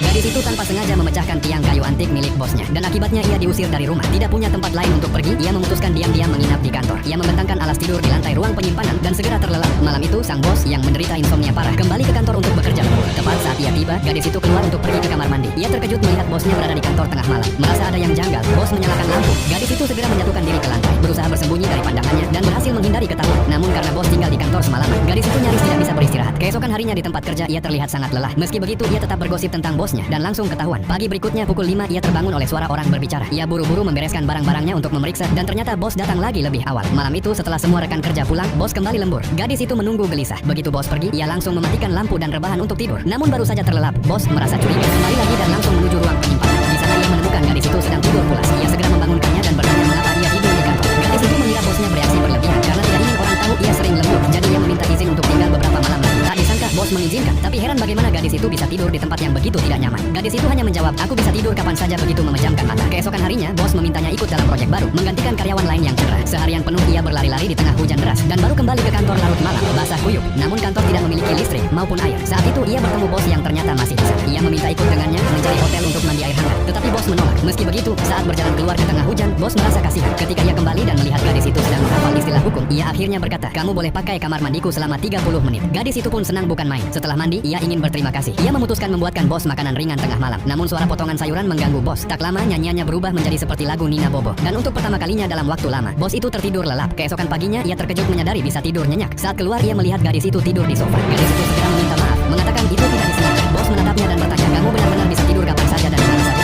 Gadis itu tanpa sengaja memecahkan tiang kayu antik milik bosnya, dan akibatnya ia diusir dari rumah. Tidak punya tempat lain untuk pergi, ia memutuskan diam-diam menginap di kantor. Ia membentangkan alas tidur di lantai ruang penyimpanan dan segera terlelap. Malam itu, sang bos yang menderita insomnia parah kembali ke kantor untuk bekerja lembur. Tepat saat ia tiba, gadis itu keluar untuk pergi ke kamar mandi. Ia terkejut melihat bosnya berada di kantor tengah malam. Merasa ada yang janggal, bos menyalakan lampu. Gadis itu segera menjatuhkan diri ke lantai, berusaha bersembunyi dari pandangannya dan berhasil menghindari ketahuan. Namun karena bos tinggal di kantor semalaman, gadis itu nyaris tidak bisa beristirahat. Keesokan harinya di tempat kerja ia terlihat sangat lelah. Meski begitu, ia tetap bergosip tentang bosnya dan langsung ketahuan. Pagi berikutnya pukul 5 ia terbangun oleh suara orang berbicara. Ia buru-buru membereskan barang-barangnya untuk memeriksa dan ternyata bos datang lagi lebih awal. Malam itu setelah semua rekan kerja pulang, bos kembali lembur. Gadis itu menunggu gelisah. Begitu bos pergi, ia langsung mematikan lampu dan rebahan untuk tidur. Namun baru saja terlelap, bos merasa curiga, kembali lagi dan langsung menuju ruang penyimpanan. Di sana ia menemukan gadis itu sedang tidur pulas. Ia segera membangunkannya dan bertanya mengapa ia tidur di kantor. Gadis itu mengira bosnya bereaksi berlebihan karena tidak ingin orang tahu ia sering lembur. Jadi ia meminta izin untuk tinggal beberapa malam lagi. Tak disangka bos mengizinkan, tapi heran bagaimana gadis itu bisa tidur di tempat yang begitu tidak nyaman. Gadis itu hanya menjawab, aku bisa tidur kapan saja, begitu memejamkan mata. Keesokan harinya, bos memintanya ikut dalam proyek baru, menggantikan karyawan lain yang cedera. Seharian penuh ia berlari-lari di tengah hujan deras dan baru kembali ke kantor larut malam, basah kuyup. Namun kantor tidak memiliki listrik maupun air. Saat itu ia bertemu bos yang ternyata masih bisa. Ia meminta ikut dengannya mencari hotel untuk mandi air hangat, tetapi bos menolak. Meski begitu, saat berjalan keluar di tengah hujan, bos merasa kasihan. Ketika ia kembali dan melihat gadis itu sedang menghafal istilah hukum, ia akhirnya berkata, kamu boleh pakai kamar mandiku selama 30 menit. Gadis itu pun senang bukan main. Setelah mandi, ia ingin berterima kasih. Ia memutuskan membuatkan bos makanan ringan tengah malam. Namun suara potongan sayuran mengganggu bos. Tak lama nyanyiannya berubah menjadi seperti lagu Nina Bobo. Dan untuk pertama kalinya dalam waktu lama, bos itu tertidur lelap. Keesokan paginya ia terkejut menyadari bisa tidur nyenyak. Saat keluar ia melihat gadis itu tidur di sofa. Gadis itu segera meminta maaf, mengatakan itu tidak disengaja. Bos menatapnya dan bertanya, kamu benar-benar bisa tidur kapan saja dan di mana saja?